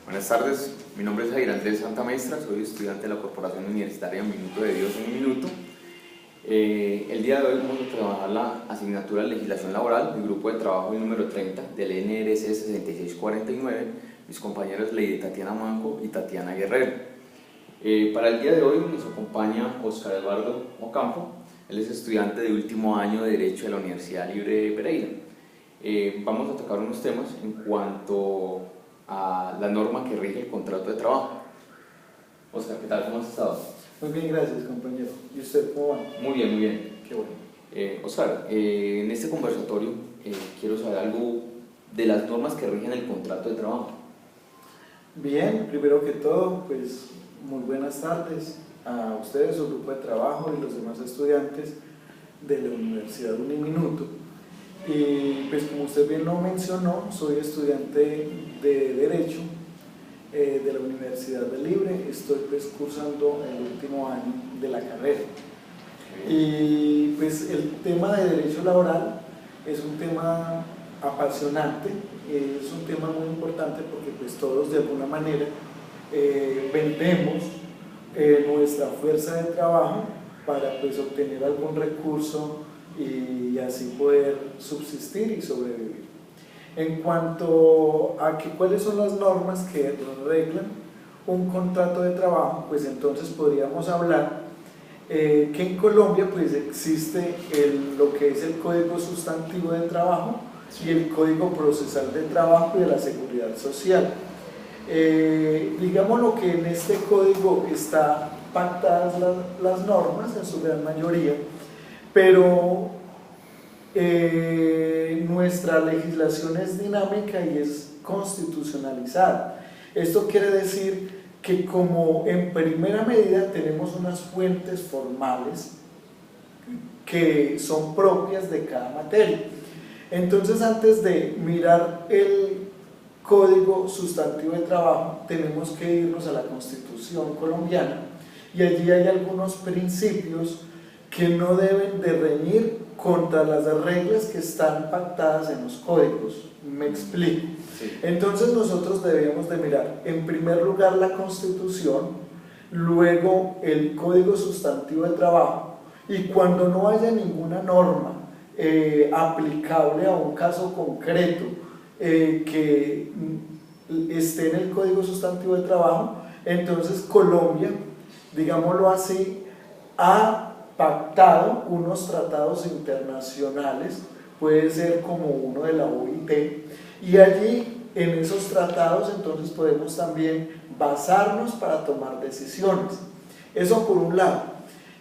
Buenas tardes, mi nombre es Jair Andrés Santamaestra, soy estudiante de la Corporación Universitaria Minuto de Dios en un Minuto. El día de hoy vamos a trabajar la asignatura de Legislación Laboral, el grupo de trabajo el número 30 del NRC 6649, mis compañeros Lady Tatiana Manco y Tatiana Guerrero. Para el día de hoy nos acompaña Oscar Eduardo Ocampo, él es estudiante de último año de Derecho de la Universidad Libre de Pereira. Vamos a tocar unos temas en cuanto a la norma que rige el contrato de trabajo. Oscar, ¿qué tal? ¿Cómo has estado? Muy bien, gracias, compañero. ¿Y usted cómo va? Muy bien, muy bien. Qué bueno. Oscar, en este conversatorio quiero saber algo de las normas que rigen el contrato de trabajo. Bien, primero que todo, pues muy buenas tardes a ustedes, su grupo de trabajo y los demás estudiantes de la Universidad Uniminuto. Y pues como usted bien lo mencionó, soy estudiante de Derecho de la Universidad del Libre, estoy pues cursando el último año de la carrera. Y pues el tema de Derecho Laboral es un tema apasionante, es un tema muy importante porque pues todos de alguna manera vendemos nuestra fuerza de trabajo para pues obtener algún recurso y así poder subsistir y sobrevivir. En cuanto a cuáles son las normas que reglan un contrato de trabajo, pues entonces podríamos hablar que en Colombia pues existe lo que es el Código Sustantivo de Trabajo y el Código Procesal de Trabajo y de la Seguridad Social. Digamos lo que en este código está pactadas las normas en su gran mayoría, pero nuestra legislación es dinámica y es constitucionalizada. Esto quiere decir que como en primera medida tenemos unas fuentes formales que son propias de cada materia. Entonces, antes de mirar el Código Sustantivo de Trabajo, tenemos que irnos a la Constitución colombiana y allí hay algunos principios que no deben de reñir contra las reglas que están pactadas en los códigos. Me explico. Sí. Entonces nosotros debemos de mirar en primer lugar la Constitución, luego el Código Sustantivo de Trabajo, y cuando no haya ninguna norma aplicable a un caso concreto que esté en el Código Sustantivo de Trabajo, entonces Colombia, digámoslo así, ha pactado unos tratados internacionales, puede ser como uno de la OIT, y allí en esos tratados entonces podemos también basarnos para tomar decisiones. Eso por un lado.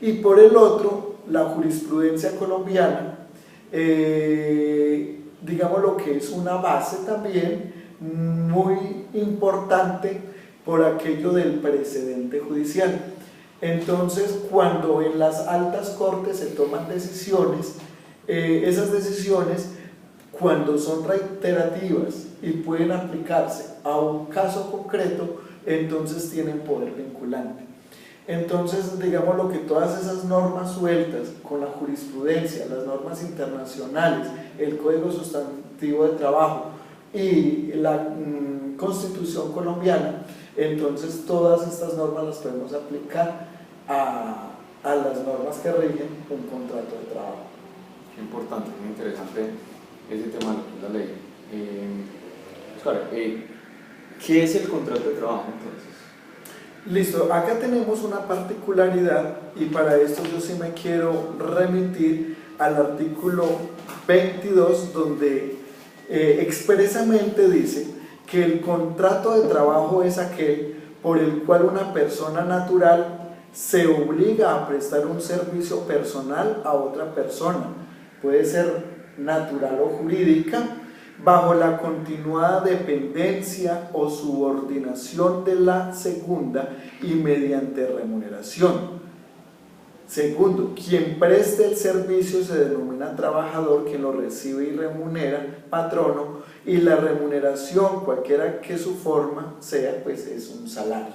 Y por el otro, la jurisprudencia colombiana, digamos lo que es una base también muy importante por aquello del precedente judicial. Entonces, cuando en las altas cortes se toman decisiones, esas decisiones, cuando son reiterativas y pueden aplicarse a un caso concreto, entonces tienen poder vinculante. Entonces, digamos lo que todas esas normas sueltas con la jurisprudencia, las normas internacionales, el Código Sustantivo de Trabajo y la Constitución colombiana, entonces todas estas normas las podemos aplicar a las normas que rigen un contrato de trabajo. Qué importante, muy interesante ese tema de la ley. Oscar, ¿qué es el contrato de trabajo entonces? Listo, acá tenemos una particularidad y para esto yo sí me quiero remitir al artículo 22 donde expresamente dice que el contrato de trabajo es aquel por el cual una persona natural se obliga a prestar un servicio personal a otra persona, puede ser natural o jurídica, bajo la continuada dependencia o subordinación de la segunda y mediante remuneración. Segundo, quien preste el servicio se denomina trabajador, quien lo recibe y remunera, patrono, y la remuneración, cualquiera que su forma sea, pues es un salario.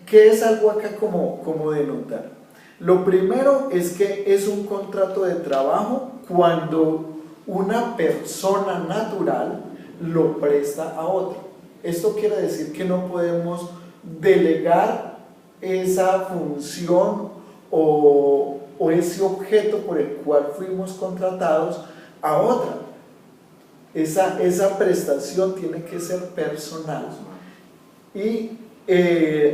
¿Qué es algo acá como de notar? Lo primero es que es un contrato de trabajo cuando una persona natural lo presta a otra. Esto quiere decir que no podemos delegar esa función o ese objeto por el cual fuimos contratados a otra. Esa prestación tiene que ser personal y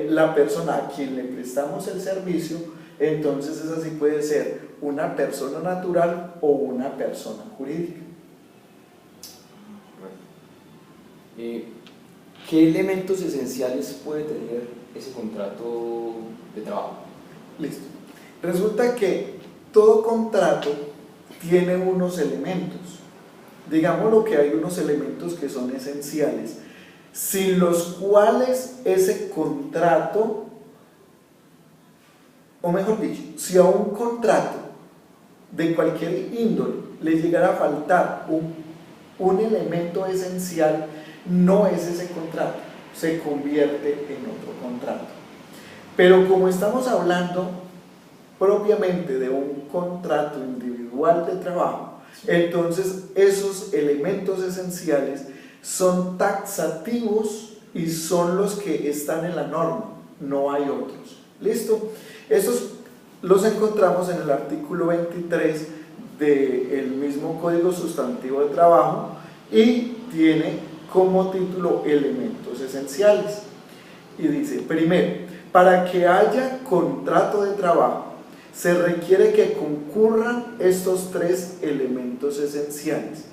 la persona a quien le prestamos el servicio, entonces esa sí puede ser una persona natural o una persona jurídica. ¿Qué elementos esenciales puede tener ese contrato de trabajo? Listo. Resulta que todo contrato tiene unos elementos. Digámoslo que hay unos elementos que son esenciales, sin los cuales ese contrato, o mejor dicho, si a un contrato de cualquier índole le llegara a faltar un elemento esencial, no es ese contrato, se convierte en otro contrato. Pero como estamos hablando propiamente de un contrato individual de trabajo, entonces esos elementos esenciales son taxativos y son los que están en la norma, no hay otros. ¿Listo? Estos los encontramos en el artículo 23 del mismo Código Sustantivo de Trabajo y tiene como título elementos esenciales. Y dice, primero, para que haya contrato de trabajo, se requiere que concurran estos tres elementos esenciales.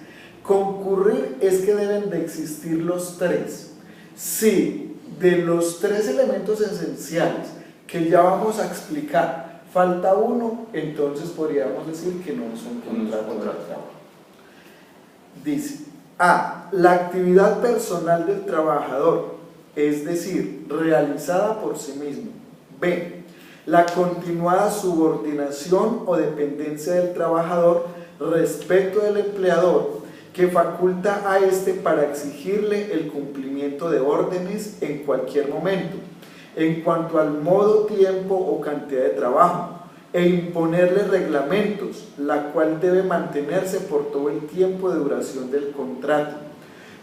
Concurrir es que deben de existir los tres. Si de los tres elementos esenciales que ya vamos a explicar falta uno, entonces podríamos decir que no es un contrato de trabajo. Dice, A. La actividad personal del trabajador, es decir, realizada por sí mismo. B. La continuada subordinación o dependencia del trabajador respecto del empleador, que faculta a éste para exigirle el cumplimiento de órdenes en cualquier momento, en cuanto al modo, tiempo o cantidad de trabajo, e imponerle reglamentos, la cual debe mantenerse por todo el tiempo de duración del contrato.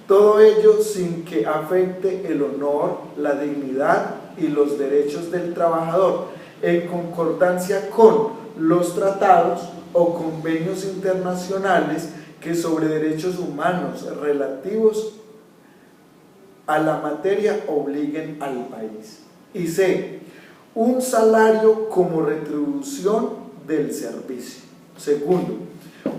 Todo ello sin que afecte el honor, la dignidad y los derechos del trabajador, en concordancia con los tratados o convenios internacionales que sobre derechos humanos relativos a la materia obliguen al país. Y C. Un salario como retribución del servicio. Segundo,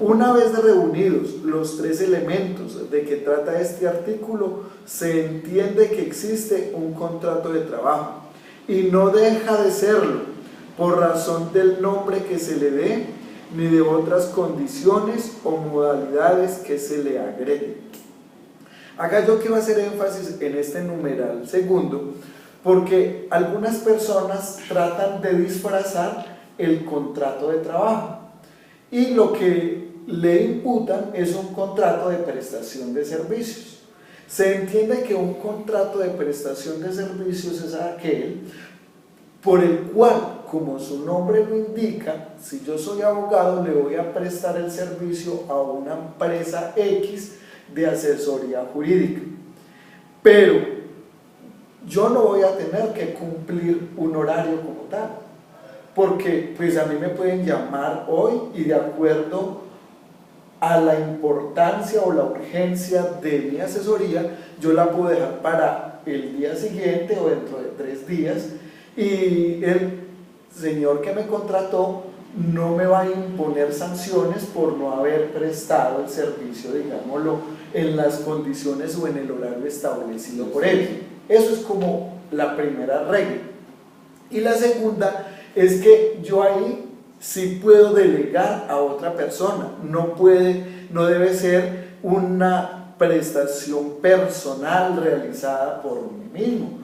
una vez reunidos los tres elementos de que trata este artículo, se entiende que existe un contrato de trabajo y no deja de serlo por razón del nombre que se le dé ni de otras condiciones o modalidades que se le agreguen. Acá yo quiero hacer énfasis en este numeral segundo, porque algunas personas tratan de disfrazar el contrato de trabajo y lo que le imputan es un contrato de prestación de servicios. Se entiende que un contrato de prestación de servicios es aquel por el cual, como su nombre lo indica, si yo soy abogado le voy a prestar el servicio a una empresa X de asesoría jurídica, pero yo no voy a tener que cumplir un horario como tal, porque pues a mí me pueden llamar hoy y de acuerdo a la importancia o la urgencia de mi asesoría, yo la puedo dejar para el día siguiente o dentro de 3 días, y el señor que me contrató no me va a imponer sanciones por no haber prestado el servicio, digámoslo, en las condiciones o en el horario establecido por él. Eso es como la primera regla. Y la segunda es que yo ahí sí puedo delegar a otra persona, no debe ser una prestación personal realizada por mí mismo.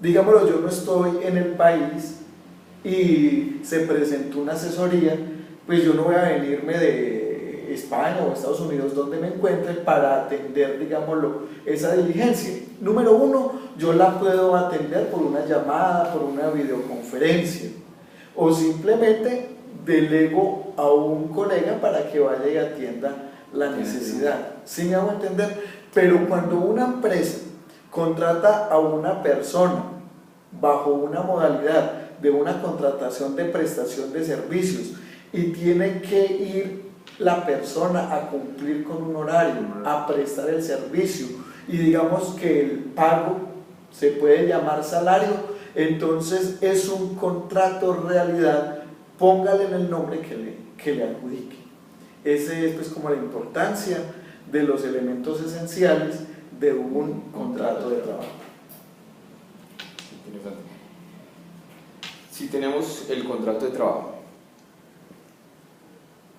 Digámoslo, yo no estoy en el país y se presentó una asesoría, pues yo no voy a venirme de España o Estados Unidos donde me encuentre para atender, digámoslo, esa diligencia. Número uno, yo la puedo atender por una llamada, por una videoconferencia, o simplemente delego a un colega para que vaya y atienda la necesidad. ¿Sí me hago entender? Pero cuando una empresa contrata a una persona bajo una modalidad de una contratación de prestación de servicios y tiene que ir la persona a cumplir con un horario, a prestar el servicio, y digamos que el pago se puede llamar salario, entonces es un contrato realidad, póngale en el nombre que le adjudique. Esa es pues como la importancia de los elementos esenciales de un contrato de trabajo. Interesante. Si tenemos el contrato de trabajo,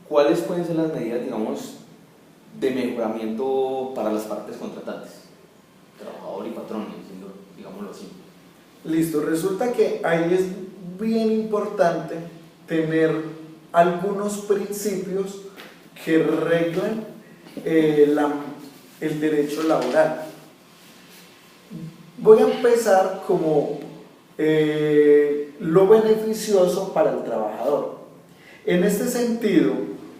¿cuáles pueden ser las medidas, digamos, de mejoramiento para las partes contratantes? Trabajador y patrón, digámoslo así. Listo, resulta que ahí es bien importante tener algunos principios que reglan el derecho laboral. Voy a empezar como lo beneficioso para el trabajador. En este sentido,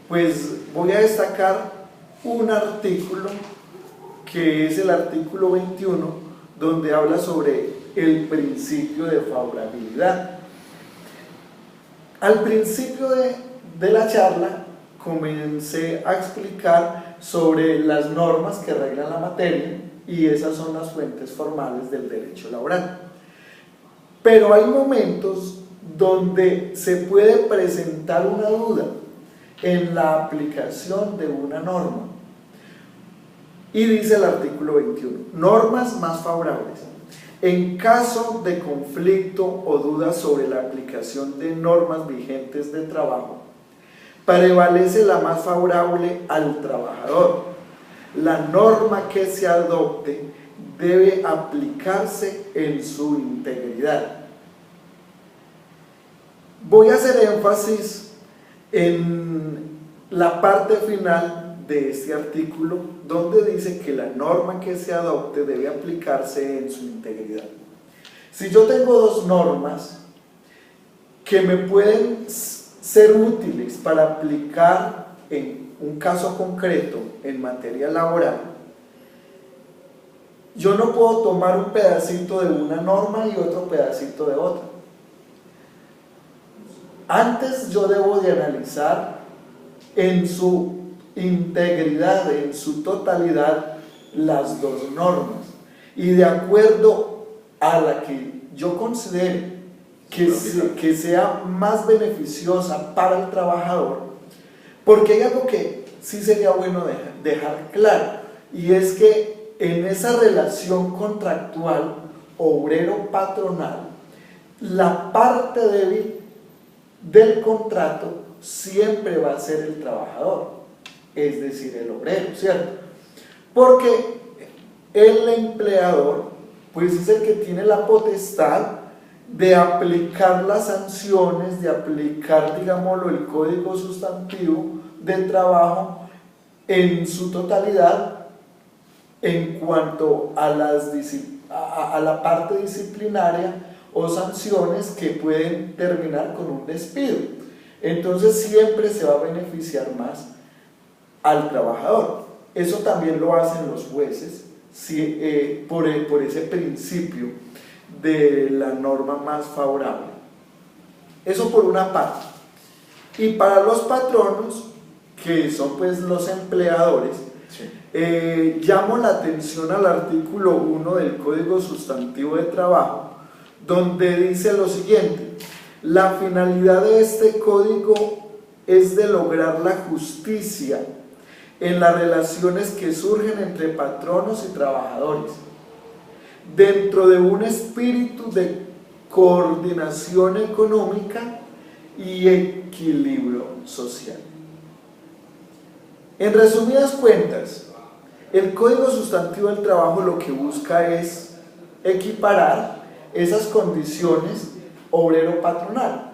pues voy a destacar un artículo que es el artículo 21, donde habla sobre el principio de favorabilidad. Al principio de la charla comencé a explicar sobre las normas que reglan la materia, y esas son las fuentes formales del derecho laboral. Pero hay momentos donde se puede presentar una duda en la aplicación de una norma. Y dice el artículo 21, normas más favorables. En caso de conflicto o duda sobre la aplicación de normas vigentes de trabajo, prevalece la más favorable al trabajador. La norma que se adopte debe aplicarse en su integridad. Voy a hacer énfasis en la parte final de este artículo, donde dice que la norma que se adopte debe aplicarse en su integridad. Si yo tengo dos normas que me pueden ser útiles para aplicar en un caso concreto en materia laboral, yo no puedo tomar un pedacito de una norma y otro pedacito de otra. Antes yo debo de analizar en su integridad, en su totalidad, las dos normas, y de acuerdo a la que yo considere que sea más beneficiosa para el trabajador, porque hay algo que sí sería bueno dejar claro, y es que en esa relación contractual obrero-patronal, la parte débil del contrato siempre va a ser el trabajador, es decir, el obrero, ¿cierto? Porque el empleador pues es el que tiene la potestad de aplicar las sanciones, de aplicar, digámoslo, el código sustantivo del trabajo en su totalidad en cuanto a la parte disciplinaria o sanciones que pueden terminar con un despido. Entonces siempre se va a beneficiar más al trabajador. Eso también lo hacen los jueces por ese principio de la norma más favorable. Eso por una parte. Y para los patronos, que son pues los empleadores, sí, llamo la atención al artículo 1 del Código Sustantivo de Trabajo, donde dice lo siguiente: la finalidad de este código es de lograr la justicia en las relaciones que surgen entre patronos y trabajadores, dentro de un espíritu de coordinación económica y equilibrio social. En resumidas cuentas, el Código Sustantivo del Trabajo lo que busca es equiparar esas condiciones obrero-patronal.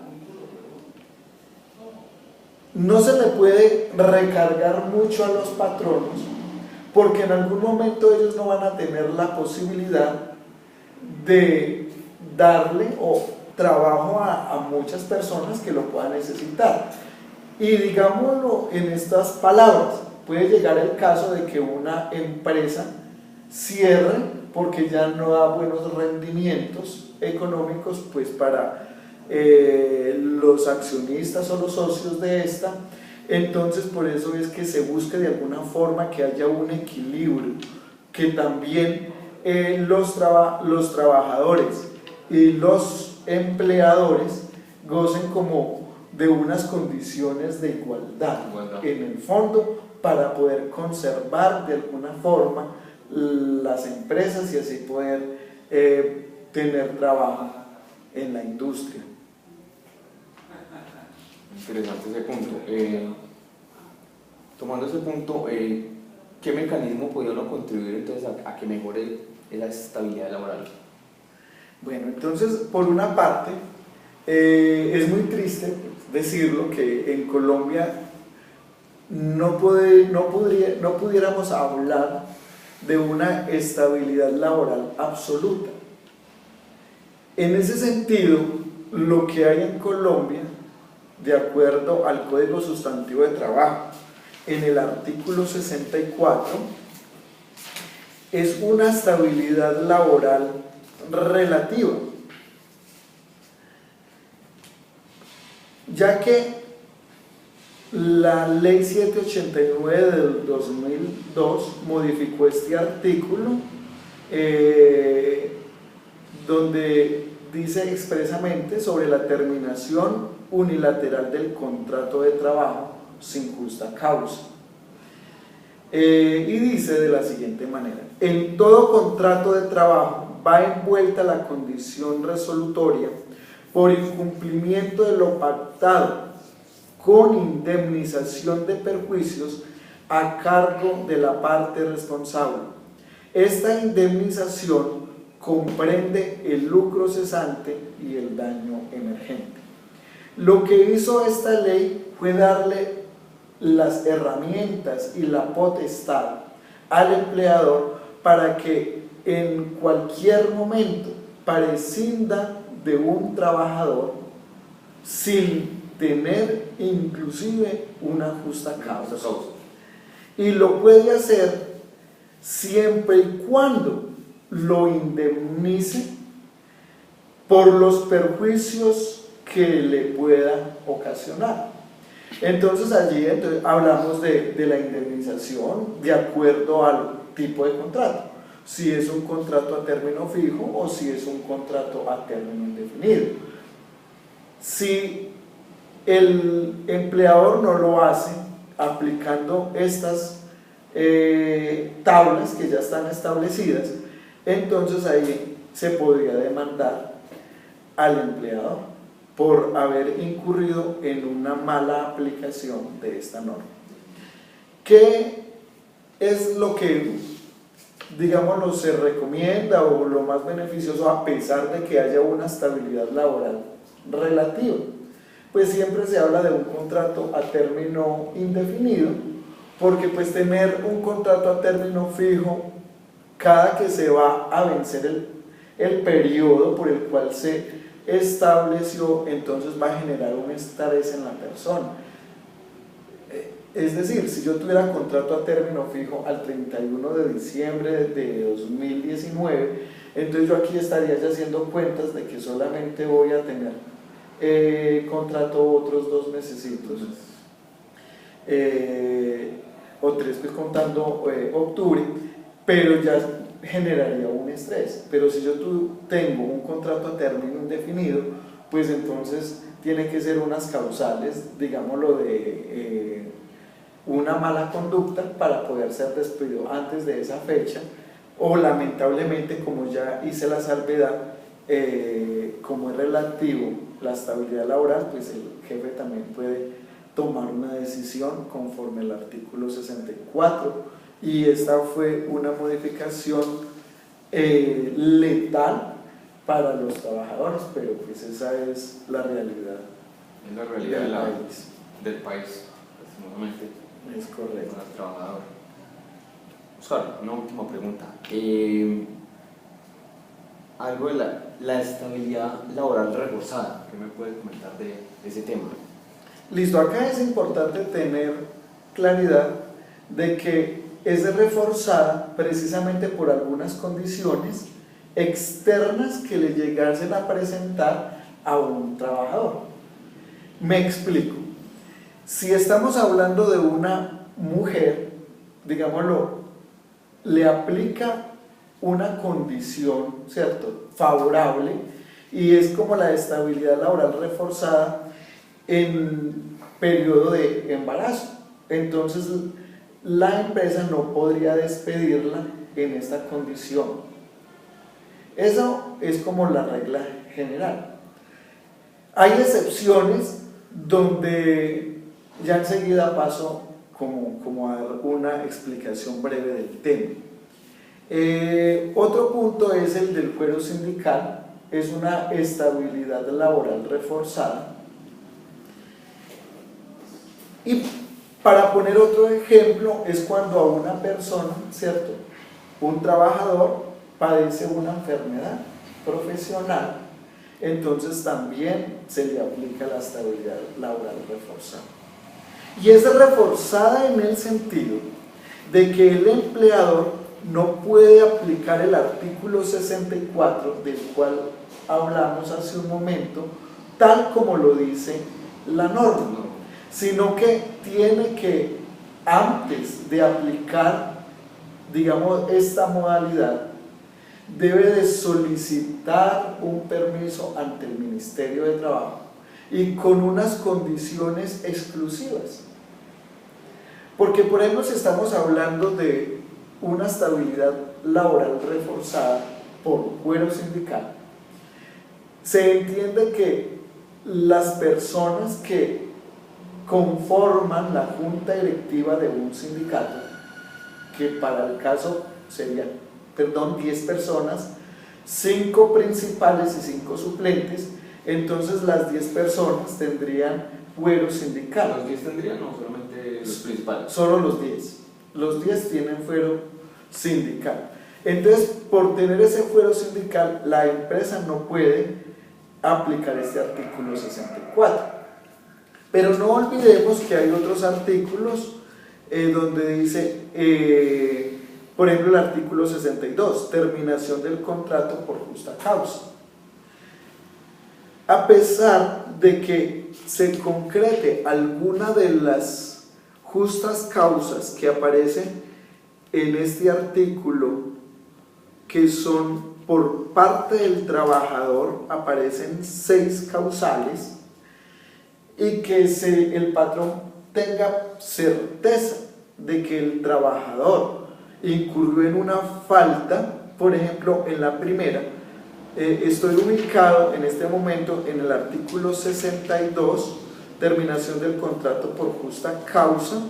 No se le puede recargar mucho a los patronos, porque en algún momento ellos no van a tener la posibilidad de darle trabajo a muchas personas que lo puedan necesitar. Y digámoslo en estas palabras, puede llegar el caso de que una empresa cierre porque ya no da buenos rendimientos económicos pues para los accionistas o los socios de esta. Entonces por eso es que se busca de alguna forma que haya un equilibrio, que también los trabajadores y los empleadores gocen como de unas condiciones de igualdad en el fondo, para poder conservar de alguna forma las empresas y así poder tener trabajo en la industria. Interesante ese punto. Tomando ese punto, ¿qué mecanismo podría uno contribuir entonces a que mejore esa estabilidad laboral? Bueno, entonces, por una parte, es muy triste decirlo que en Colombia no pudiéramos hablar de una estabilidad laboral absoluta. En ese sentido, lo que hay en Colombia, de acuerdo al Código Sustantivo de Trabajo, en el artículo 64, es una estabilidad laboral relativa, ya que la Ley 789 del 2002 modificó este artículo, donde dice expresamente sobre la terminación unilateral del contrato de trabajo sin justa causa. Y dice de la siguiente manera: en todo contrato de trabajo va envuelta la condición resolutoria por incumplimiento de lo pactado, con indemnización de perjuicios a cargo de la parte responsable. Esta indemnización comprende el lucro cesante y el daño emergente. Lo que hizo esta ley fue darle las herramientas y la potestad al empleador para que en cualquier momento prescinda de un trabajador sin tener inclusive una justa causa. Y lo puede hacer siempre y cuando lo indemnice por los perjuicios que le pueda ocasionar. Entonces allí hablamos de la indemnización de acuerdo al tipo de contrato, si es un contrato a término fijo o si es un contrato a término indefinido. Si el empleador no lo hace aplicando estas tablas que ya están establecidas, entonces ahí se podría demandar al empleador por haber incurrido en una mala aplicación de esta norma. ¿Qué es lo que, digámoslo, se recomienda o lo más beneficioso a pesar de que haya una estabilidad laboral relativa? Pues siempre se habla de un contrato a término indefinido, porque pues tener un contrato a término fijo, cada que se va a vencer el periodo por el cual se estableció, entonces va a generar un estrés en la persona. Es decir, si yo tuviera contrato a término fijo al 31 de diciembre de 2019, entonces yo aquí estaría ya haciendo cuentas de que solamente voy a tener contrato otros 2 mesecitos, o 3, pues contando octubre, pero ya generaría un estrés. Pero si yo tengo un contrato a término indefinido, pues entonces tiene que ser unas causales, digámoslo, de una mala conducta para poder ser despedido antes de esa fecha, o lamentablemente, como ya hice la salvedad, como es relativo la estabilidad laboral, pues el jefe también puede tomar una decisión conforme al artículo 64, y esta fue una modificación letal para los trabajadores, pero pues esa es la realidad. Es la realidad del país, lastimosamente. Es correcto. Para el trabajador. Oscar, una última pregunta. Algo de la estabilidad laboral reforzada, ¿qué me puedes comentar de ese tema? Listo, acá es importante tener claridad de que es reforzada precisamente por algunas condiciones externas que le llegasen a presentar a un trabajador. Me explico. Si estamos hablando de una mujer, digámoslo, le aplica una condición, ¿cierto?, favorable, y es como la estabilidad laboral reforzada en periodo de embarazo. Entonces, la empresa no podría despedirla en esta condición. Eso es como la regla general. Hay excepciones donde ya enseguida paso como a dar una explicación breve del tema. Otro punto es el del fuero sindical, es una estabilidad laboral reforzada. Y para poner otro ejemplo, es cuando a una persona, ¿cierto?, un trabajador padece una enfermedad profesional, entonces también se le aplica la estabilidad laboral reforzada. Y es reforzada en el sentido de que el empleador no puede aplicar el artículo 64, del cual hablamos hace un momento, tal como lo dice la norma, sino que tiene que, antes de aplicar, digamos, esta modalidad, debe de solicitar un permiso ante el Ministerio de Trabajo y con unas condiciones exclusivas. Porque, por ejemplo, si estamos hablando de una estabilidad laboral reforzada por fuero sindical, se entiende que las personas que conforman la junta directiva de un sindicato, que para el caso serían, 10 personas, 5 principales y 5 suplentes, entonces las 10 personas tendrían fuero sindical. ¿Los 10 tendrían o solamente los principales? Solo los 10. Los 10 tienen fuero sindical. Entonces, por tener ese fuero sindical, la empresa no puede aplicar este artículo 64. Pero no olvidemos que hay otros artículos donde dice, por ejemplo, el artículo 62, terminación del contrato por justa causa. A pesar de que se concrete alguna de las justas causas que aparecen en este artículo, que son por parte del trabajador, aparecen 6 causales, y que el patrón tenga certeza de que el trabajador incurrió en una falta. Por ejemplo, en la primera, estoy ubicado en este momento en el artículo 62, terminación del contrato por justa causa,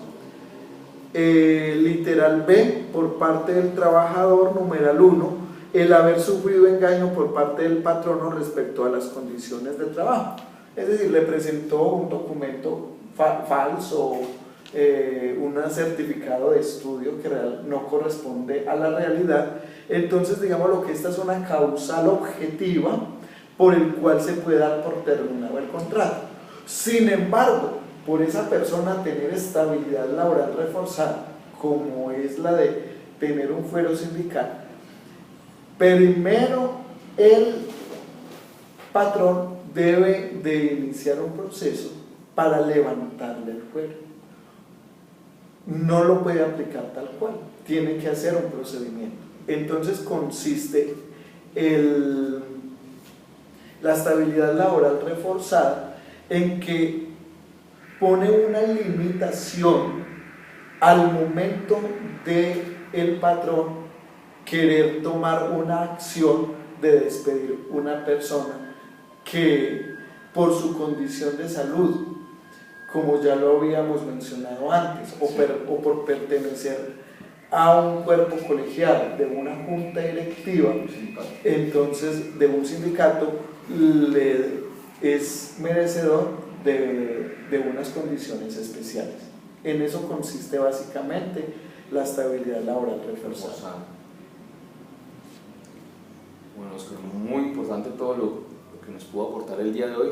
literal B, por parte del trabajador, numeral 1, el haber sufrido engaño por parte del patrono respecto a las condiciones de trabajo. Es decir, le presentó un documento falso, un certificado de estudio que no corresponde a la realidad. Entonces, digamos lo que esta es una causal objetiva por el cual se puede dar por terminado el contrato. Sin embargo, por esa persona tener estabilidad laboral reforzada, como es la de tener un fuero sindical, primero el patrón debe de iniciar un proceso para levantarle el fuero. No lo puede aplicar tal cual, tiene que hacer un procedimiento. Entonces consiste la estabilidad laboral reforzada en que pone una limitación al momento de el patrón querer tomar una acción de despedir una persona que por su condición de salud, como ya lo habíamos mencionado antes, o por pertenecer a un cuerpo colegiado de una junta directiva, entonces de un sindicato, le es merecedor de unas condiciones especiales. En eso consiste básicamente la estabilidad laboral reforzada. Bueno, es muy importante todo lo que nos pudo aportar el día de hoy,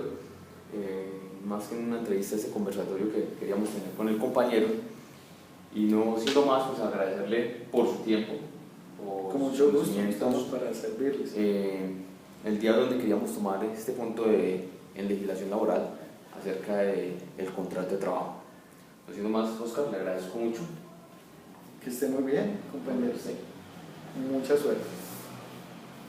más que en una entrevista, ese conversatorio que queríamos tener con el compañero. Y no siendo más, pues agradecerle por su tiempo, por Con sus mucho gusto, conocimientos. estamos para servirles. El día donde queríamos tomar este punto en legislación laboral acerca del contrato de trabajo. No siendo más, Oscar, le agradezco mucho. Que esté muy bien, compañeros. Mucha suerte.